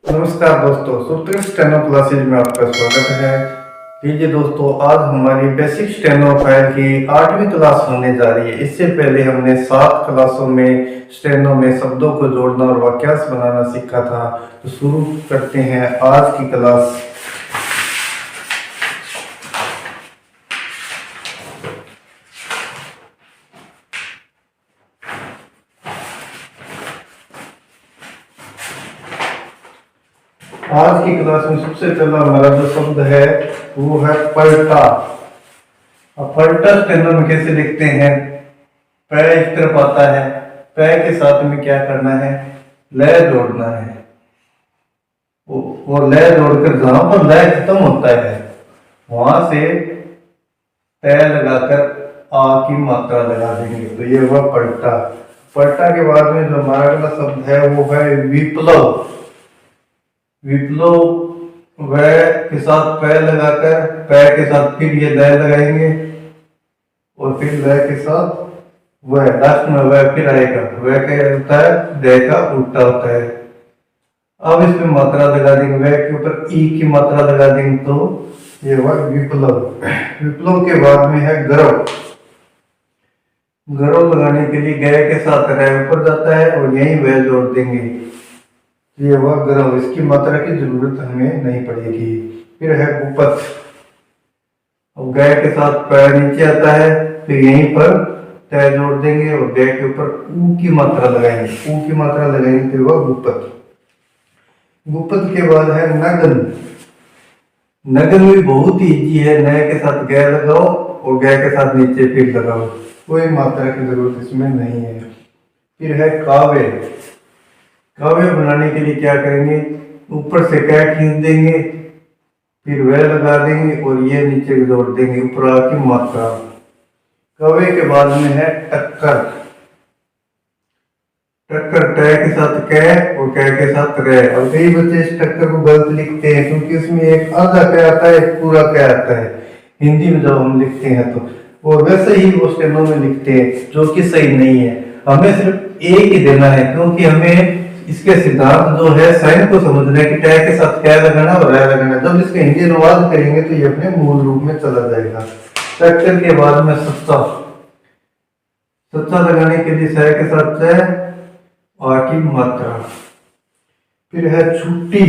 नमस्कार दोस्तों, सूत्र स्टेनो क्लासेज में आपका स्वागत है। लीजिए दोस्तों, आज हमारी बेसिक स्टेनो फाइल की 8वीं क्लास होने जा रही है। इससे पहले हमने 7 क्लासों में स्टेनो में शब्दों को जोड़ना और वाक्यांश बनाना सीखा था। तो शुरू करते हैं आज की क्लास। आज की क्लास में सबसे पहला हमारा जो शब्द है वो है पलटा। अब पलटा स्टेनो में कैसे लिखते हैं? पै इस तरफ आता है, पै के साथ में क्या करना है? लय जोड़ना है। और लय जोड़कर जहां पर लय खत्म होता है वहां से तय लगाकर आ की मात्रा लगा देंगे। तो ये हुआ पलटा। पलटा के बाद में जो हमारा अगला शब्द है वो है विप्लव। विप्लव वह के साथ पै लगाकर पै के साथ फिर ये लय लगाएंगे और फिर लय के साथ वह लास्ट में वह फिर आएगा। वह क्या होता है? दय का उल्टा होता है। अब इसमें मात्रा लगा देंगे, वह के ऊपर ई की मात्रा लगा देंगे तो ये हुआ विप्लव। विप्लव के बाद में है गरव। गरव लगाने के लिए गय के साथ रह ऊपर जाता है और यही वह जोड़ देंगे। ये हुआ गरव। इसकी मात्रा की जरूरत हमें नहीं पड़ेगी। फिर है गुपत। अब गय के साथ पैर नीचे आता है, फिर यहीं पर तय जोड़ देंगे और गय के ऊपर ऊ की मात्रा लगाएंगे। ऊ की मात्रा लगाएंगे तो हुआ गुपत। गुपत के बाद है नगन। नगन भी बहुत ही इजी है। नय के साथ गय लगाओ और गय के साथ नीचे फिर लगाओ, कोई मात्रा की जरूरत इसमें नहीं है। फिर है काव्य। काव्य बनाने के लिए क्या करेंगे? ऊपर से कै खींच देंगे, फिर वह लगा देंगे और ये नीचे जोड़ देंगे ऊपर आ की मात्रा। काव्य के बाद में है टक्कर। टक्कर टय के साथ कै और कै के साथ रे। अब कई बच्चे इस टक्कर को गलत लिखते हैं क्योंकि उसमें एक आधा कै आता है, एक पूरा कै आता है हिंदी में जब हम लिखते हैं तो, और वैसे ही वो स्टेनो में लिखते हैं जो कि सही नहीं है। हमें सिर्फ एक ही देना है क्योंकि हमें इसके सिद्धांत जो है साइन को समझना है कि टय के साथ क्या लगाना और रे लगाना। जब इसका हिंदी अनुवाद करेंगे तो ये अपने मूल रूप में चला जाएगा। टक्कर के बाद में सच्चा। सच्चा लगाने के लिए सह के साथ सह आ की मात्रा। फिर है छुट्टी।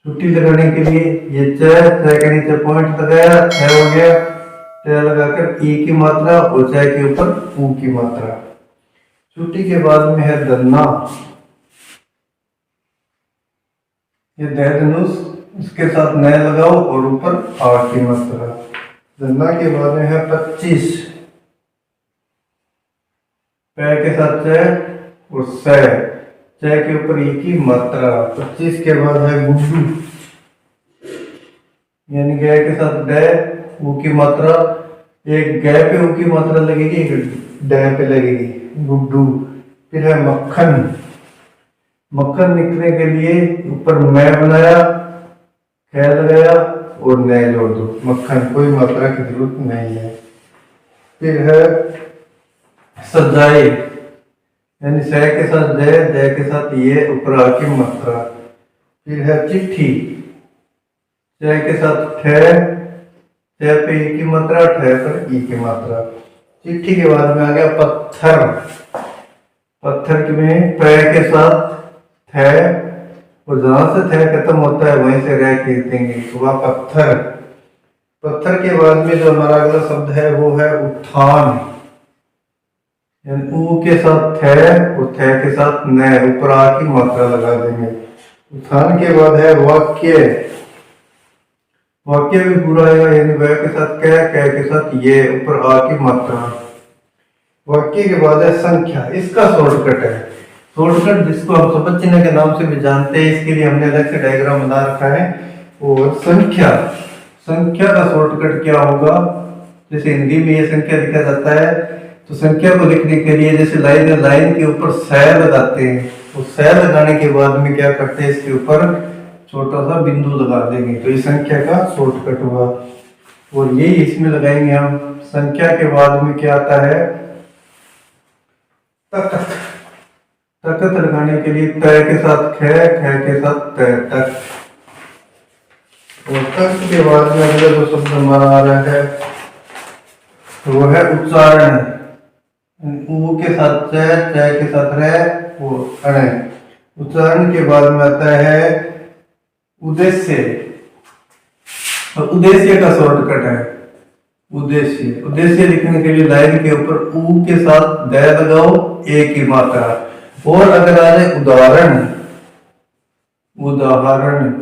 छुट्टी लगाने के लिए ये चय के नीचे पॉइंट लगाया, छह हो गया, तय लगाकर ई की मात्रा और चय के ऊपर ऊ की मात्रा। छुट्टी के बाद में है धन्ना। ये दह धनुष, इसके साथ नय लगाओ और ऊपर आ की मात्रा। धन्ना के बाद में है 25। पै के साथ चय और सै, चय के ऊपर ई की मात्रा। 25 के बाद है गुड्डू। यानी गय के साथ डय ऊ की मात्रा। एक गय पे ऊ की मात्रा लगेगी, एक डय पे लगेगी, गुड्डू। फिर है मक्खन। मक्खन लिखने के लिए ऊपर मैं बनाया, कै लगाया और नय जोड़ दो। मक्खन, कोई मात्रा की जरूरत नहीं है। फिर है सजाए। यानी सह के साथ जय, जय के साथ ये ऊपर आ की मात्रा। फिर है चिट्ठी। जय के साथ ठह, जय पे ई की मात्रा, ठह पर ई की मात्रा। चिट्ठी के बाद में आ गया पत्थर। पत्थर में पै के साथ थ और जहां से थ खत्म होता है वहीं से रह खींच देंगे तो वह पत्थर। पत्थर के बाद में जो हमारा अगला शब्द है वो है उत्थान। ऊ के साथ थ और थ के साथ न, ऊपर आ की मात्रा लगा देंगे। उत्थान के बाद है वाक्य। वाक्य भी पूरा आएगा, यानी वह के साथ कै के साथ ये, ऊपर आ की मात्रा। वाक्य के बाद है संख्या। इसका शॉर्टकट है। शॉर्टकट जिसको हम सब चिन्ह के नाम से भी जानते हैं, इसके लिए हमने अलग से डायग्राम बना रखा है। और संख्या, संख्या का शॉर्टकट क्या होगा? जैसे हिंदी में ये संख्या लिखा जाता है तो संख्या को लिखने के लिए जैसे लाइन के ऊपर सह लगाते हैं, तो सह लगाने के बाद में क्या करते हैं? इसके ऊपर छोटा सा बिंदु लगा देंगे तो ये संख्या का शॉर्टकट हुआ। और यही इसमें लगाएंगे हम। संख्या के बाद में क्या आता है? तक। तकत लगाने के लिए त के साथ ख, ख के साथ त, तक। और तक के बाद में अगला जो शब्द हमारा आ रहा है वो है उच्चारण। ऊ के साथ च के साथ र, वो अण। उच्चारण के बाद में आता है उद्देश्य। और उद्देश्य का शॉर्टकट है उद्देश्य। उद्देश्य लिखने के लिए लाइन के ऊपर ऊ के साथ द लगाओ, ए की मात्रा। और अगर आ जाए उदाहरण, उदाहरण,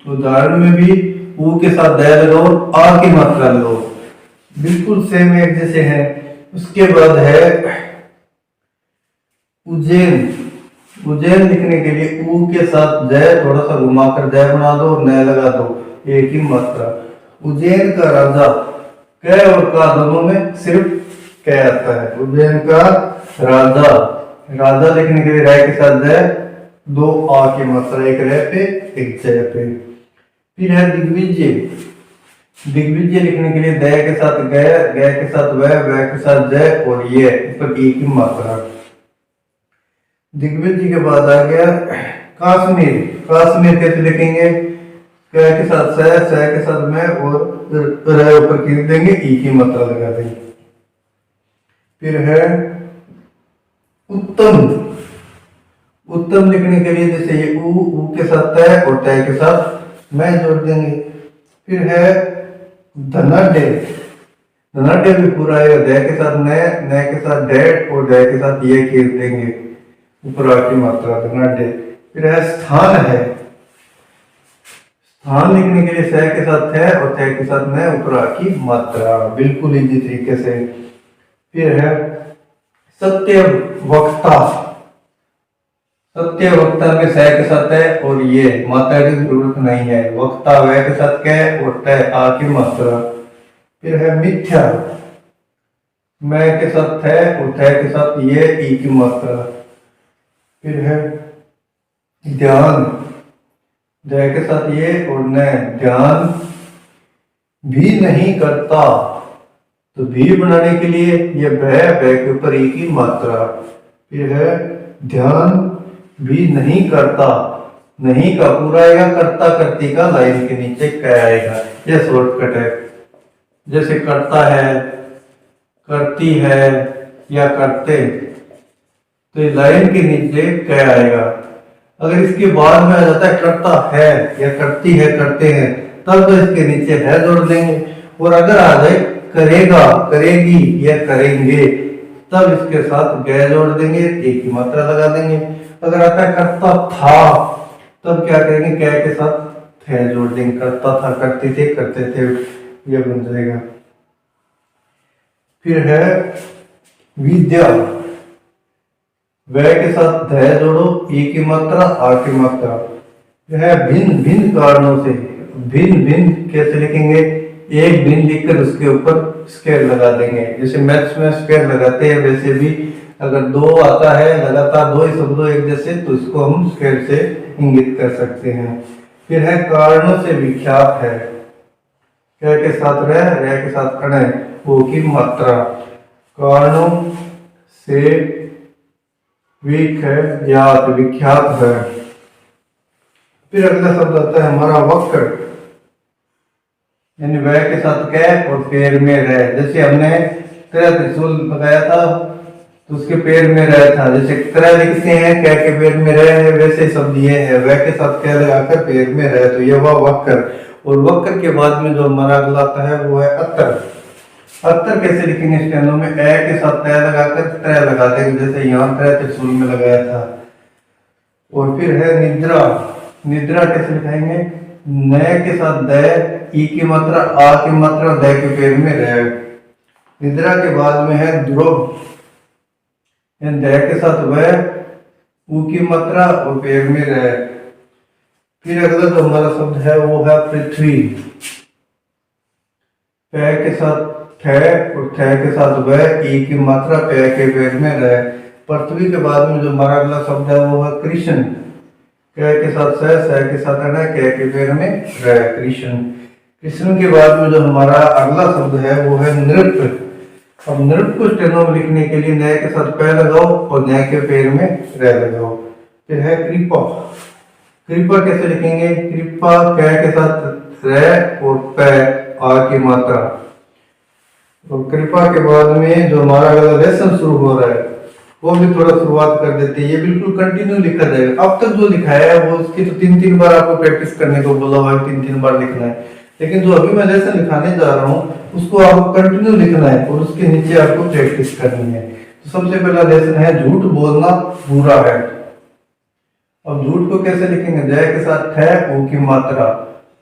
उदाहरण में भी ऊ के साथ द लगाओ, आ की मात्रा लगाओ, बिल्कुल सेम एक जैसे है। उसके बाद है उज्जैन। उज्जैन लिखने के लिए ऊ के साथ जय थोड़ा सा घुमाकर जय बना दो और न लगा दो, एक ही मात्रा। उज्जैन का राजा, क और का दोनों में सिर्फ क आता है। उज्जैन का राजा, राजा लिखने के लिए राय के साथ जय, दो आ की मात्रा, एक रह पे एक जय पे। फिर है दिग्विजय। दिग्विजय लिखने के लिए द के साथ ग, ग के साथ व के साथ जय और ये ऊपर एक ही मात्रा। दिग्विजय के बाद आ गया काश्मीर। काश्मीर कैसे लिखेंगे? क के साथ स के साथ मैं और र ऊपर खींच देंगे, ई की मात्रा लगा देंगे। फिर है उत्तम। उत्तम लिखने के लिए जैसे ये ऊ के साथ त और त के साथ मैं जोड़ देंगे। फिर है धनाढ्य। धनाढ्य भी पूरा आएगा, द के साथ न के साथ ड और ड के साथ ये खींच देंगे, ऊपर आ की मात्रा धनाढ्य। फिर है स्थान। है स्थान लिखने के लिए स के साथ थ और थ के साथ न, ऊपर आ की मात्रा, बिल्कुल इजी तरीके से। फिर है सत्य वक्ता। सत्य वक्ता में स के साथ है और ये मात्रा की जरूरत नहीं है। वक्ता व के साथ क और त आ की मात्रा। फिर है मिथ्या। मैं के साथ थ और थ के साथ ये ई की मात्रा। फिर है ध्यान। द के साथ ये और न, ध्यान भी नहीं करता, तो भी बनाने के लिए ये ब के ऊपर ई की मात्रा। फिर है ध्यान भी नहीं करता, नहीं का पूरा आएगा, करता करती का लाइन के नीचे क आएगा। यह शॉर्टकट है। जैसे करता है, करती है या करते, तो लाइन के नीचे क आएगा। अगर इसके बाद में आ जाता है करता है या करती है, करते हैं, तब तो इसके नीचे है जोड़ देंगे। और अगर आ जाए करेगा, करेगी या करेंगे, तब इसके साथ ग जोड़ देंगे, एक की मात्रा लगा देंगे। अगर आता है करता था, तब क्या करेंगे? क के साथ थ जोड़ देंगे, करता था, करते थे, करते थे, यह बन जाएगा। फिर है विद्या। व के साथ ध जोड़ो, ई की मात्रा, आ की मात्रा। है भिन्न भिन्न कारणों से। भिन्न भिन्न कैसे लिखेंगे? एक भिन्न लिखकर उसके ऊपर स्केल लगा देंगे। जैसे मैथ्स में स्केल लगाते हैं, वैसे भी अगर दो आता है लगातार दो ही शब्दों एक जैसे, तो इसको हम स्केल से इंगित कर सकते हैं। फिर है कारणों से विख्यात है। क के साथ र के साथ अण, वो की मात्रा। कारणों से विख्यात, विख्यात है। फिर अगला शब्द आता है हमारा वक्र, यानी व के साथ क और पैर में रह। जैसे हमने तरह त्रिशूल लगाया था तो उसके पैर में रह था, जैसे तरह लिखते हैं क के पैर में रह है, वैसे शब्द ये है व के साथ क लगाकर पैर में रह, तो ये हुआ वक्र। और वक्र के बाद में जो हमारा अगला आता है वो है अत्तर। अत्तर कैसे लिखेंगे? स्टेनो में ए के साथ तय लगाकर तय लगा देंगे, जैसे यहाँ तरह त्रिशूल में लगाया था। और फिर है निद्रा। निद्रा कैसे लिखाएंगे? न के साथ द, ई की मात्रा, आ की मात्रा, द के पैर में रह। निद्रा के बाद में है ध्रुव। द के साथ वह, ऊ की मात्रा और पैर में रह। फिर अगला जो हमारा शब्द है वो है पृथ्वी। प के साथ थ और थ के साथ वह, ई की मात्रा, प के पैर में रह। पृथ्वी के बाद में जो हमारा अगला शब्द है वो है कृष्ण। क के साथ स के साथ अण, क के पैर में रह, कृष्ण। कृष्ण के बाद में जो हमारा अगला शब्द है वो है नृत्य। अब नृत्य को स्टेनो में लिखने के लिए नए के साथ पै लगाओ और नए के पैर में रे लगाओ। फिर है कृपा। कृपा कैसे लिखेंगे? कृपा कै के साथ रे और पै आ की मात्रा। और कृपा के बाद में जो हमारा अगला लेसन शुरू हो रहा है वो भी थोड़ा शुरुआत कर देते हैं। ये बिल्कुल कंटिन्यू लिखा जाएगा। अब तक जो लिखाया है वो उसकी तो 3-3 बार आपको प्रैक्टिस करने को बोला हुआ है, 3-3 बार लिखना है। लेकिन जो अभी मैं लेसन लिखाने जा रहा हूँ उसको आपको कंटिन्यू लिखना है और उसके नीचे आपको प्रैक्टिस करनी है। तो सबसे पहला लेसन है झूठ बोलना बुरा है। अब झूठ को कैसे लिखेंगे? जय के साथ ठ ओ की मात्रा,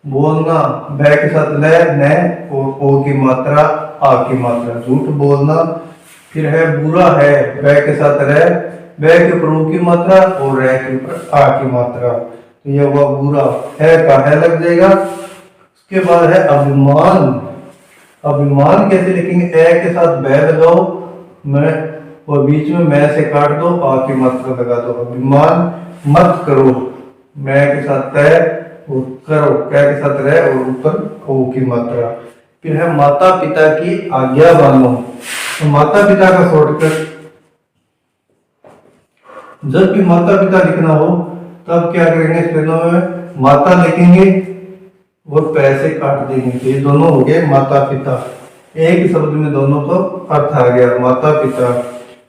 बोलना बै के साथ ल न और ओ की मात्रा आ की मात्रा, झूठ बोलना। फिर है बुरा है, बै के साथ रह, बै के ऊपर ओ की मात्रा और रह के ऊपर आ की मात्रा, तो यह हुआ बुरा। है का है लग जाएगा। उसके बाद है अभिमान। अभिमान कैसे लिखेंगे? ए के साथ बै लगाओ मैं और बीच में मैं से काट दो, आ की मात्रा लगा दो। अभिमान मत करो, मैं के साथ तय और करो, कै के साथ रह और ऊपर ओ की मात्रा। फिर है माता पिता की आज्ञा मानो। तो माता पिता का शॉर्टकट, जब भी माता पिता लिखना हो तब क्या करेंगे? स्टेनो में माता लिखेंगे और पैसे काट देंगे। तो ये दोनों हो गए माता पिता, एक शब्द में दोनों को अर्थ आ गया माता पिता।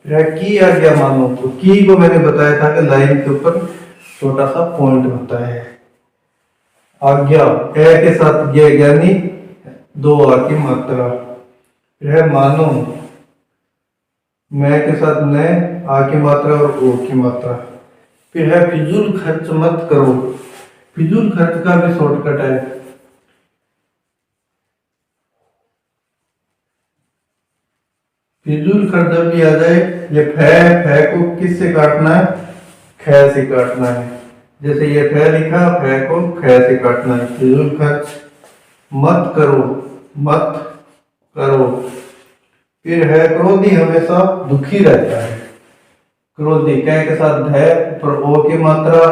फिर की आज्ञा मानो। तो की को मैंने बताया था कि लाइन के ऊपर छोटा सा पॉइंट होता है। आज्ञा ए के साथ ये ज्ञानी, दो आ की मात्रा। फिर है मानो, मैं के साथ न आ की मात्रा और ओ की मात्रा। फिर है फिजूल खर्च मत करो। फिजूल खर्च का भी शॉर्टकट है। फिजूल खर्च जब भी आ जाए, ये फै को किससे काटना है? ख से काटना है। जैसे ये फै लिखा, फै को ख से काटना है। फिजूल खर्च मत करो, मत करो। फिर है क्रोधी हमेशा दुखी रहता है। क्रोधी कै के साथ ध पर ओ की मात्रा,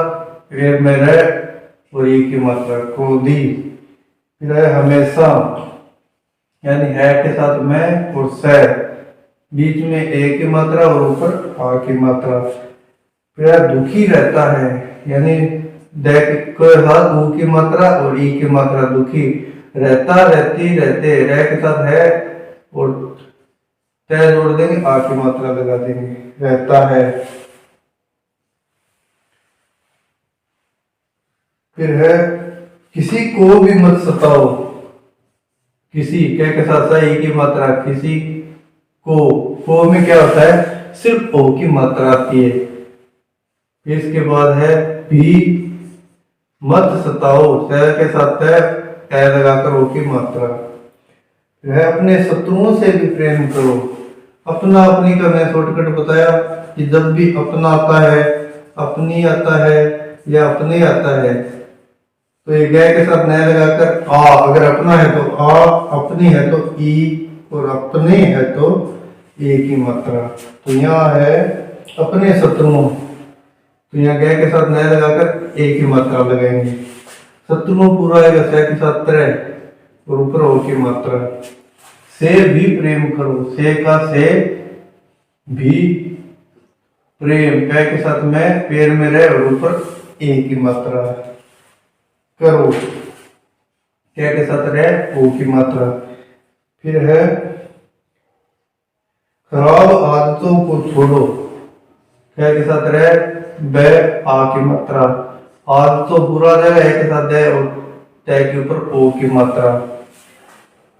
फिर में रह और ई की मात्रा, क्रोधी। फिर है हमेशा, यानी है के साथ मैं और स, बीच में ए की मात्रा और ऊपर आ की मात्रा। फिर दुखी रहता है, यानी द के साथ ऊ की मात्रा और ई की मात्रा, दुखी रहता, रहती, रहते, रह के साथ है और तय जोड़ देंगे, आ की मात्रा लगा देंगे, रहता है। फिर है किसी को भी मत सताओ। किसी के साथ सा ई की मात्रा, किसी को में क्या होता है? सिर्फ ओ की मात्रा आती है। फिर इसके बाद है भी मत सताओ, स के साथ ए लगाकर ओ की मात्रा। है अपने शत्रुओं से भी प्रेम करो। अपना अपनी का मैं शॉर्टकट बताया कि जब भी अपना आता है, अपनी आता है या अपने आता है तो ये गए के साथ नया लगाकर आ, अगर अपना है तो आ, अपनी है तो ई और अपने है तो ए की मात्रा। तो यहाँ है अपने शत्रुओं, तो यहाँ गए के साथ नया लगाकर ए की मात्रा लगाएंगे। शत्रुओं पूरा आएगा स के साथ तरह और ऊपर ओ की मात्रा। से भी प्रेम करो, से का से भी प्रेम, कै के साथ मैं, पैर में रह और ऊपर ए की मात्रा, करो, कै के साथ रह ओ की मात्रा। फिर है खराब आदतों को छोड़ो, कै के साथ रह, ब आ की मात्रा, आदतों पूरा जाएगा, ए के साथ दे और तय के ऊपर ओ की मात्रा।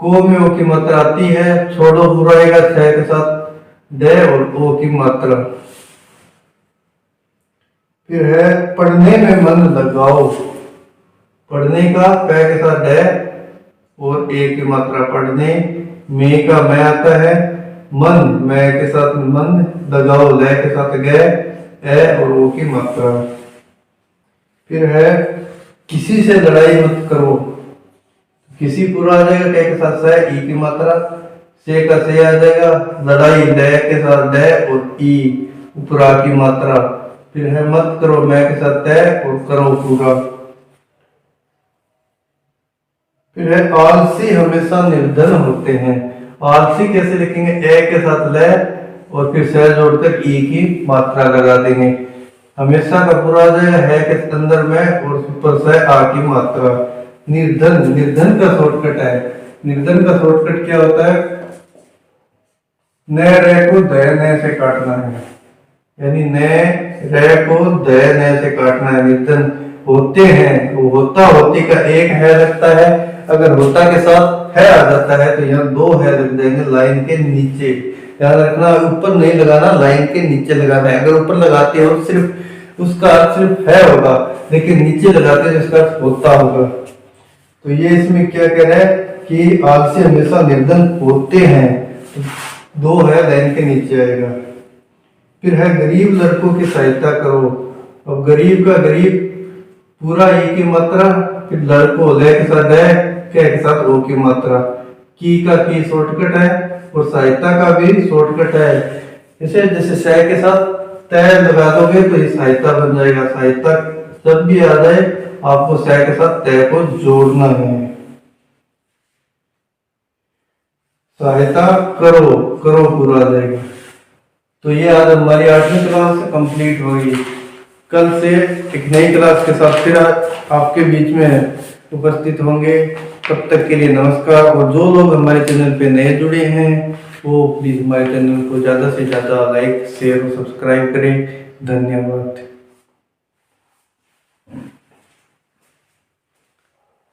को में ओ की मात्रा आती है, छोड़ो पूरा आएगा, छ के साथ दे और ओ की मात्रा। फिर है पढ़ने में मन लगाओ। पढ़ने का पै के साथ डे और ए की मात्रा, पढ़ने में का मैं आता है, मन मैं के साथ मन, लगाओ ले के साथ गए, ए और ओ की मात्रा। फिर है किसी से लड़ाई मत करो। किसी पूरा आ जाएगा, कै के साथ से ई की मात्रा, से का से आ जाएगा, लड़ाई ले के साथ दे और ई ऊपर आ की मात्रा। फिर है मत करो, मैं के साथ तय और करो पूरा। फिर है आलसी हमेशा निर्धन होते हैं। आलसी कैसे लिखेंगे, ए के साथ ले और फिर सह जोड़कर ई की मात्रा लगा देंगे। हमेशा का पूरा आ जाएगा है के अंदर में और ऊपर से आ की मात्रा। निर्धन, निर्धन का शॉर्टकट है। निर्धन का शॉर्टकट क्या होता है, न रे को द न से काटना है, यानी न रे को द न से काटना है। निर्धन होते हैं, वो होता होती का एक है लगता है, अगर होता के साथ है आ जाता है तो यहाँ दो है लग जाएंगे लाइन के नीचे। याद रखना ऊपर नहीं लगाना, लाइन के नीचे लगाना है। अगर ऊपर लगाते हो सिर्फ उसका अर्थ सिर्फ है होगा, लेकिन नीचे लगाते हैं जिसका अर्थ होता होगा। तो ये इसमें क्या कह रहा है कि आलसी हमेशा निर्धन होते हैं, तो दो है लाइन के नीचे आएगा। फिर है गरीब लड़कों की सहायता करो। अब गरीब का गरीब पूरा ई की मात्रा, फिर लड़कों ले के साथ है, के साथ ओ की मात्रा। की का की शॉर्टकट है और सहायता का भी शॉर्टकट है। इसे जैसे सह के साथ तय लगा दोगे तो ये सहायता बन जाएगा। सहायता जब भी आ जाए आपको सह के साथ तय को जोड़ना है। सहायता करो, करो पूरा आ जाएगा। तो ये आज हमारी 8वीं क्लास कंप्लीट होगी। कल से एक नई क्लास के साथ फिर आपके बीच में उपस्थित होंगे। तब तक के लिए नमस्कार। और जो लोग हमारे चैनल पे नए जुड़े हैं वो प्लीज हमारे चैनल को ज्यादा से ज्यादा लाइक, शेयर और सब्सक्राइब करें। धन्यवाद।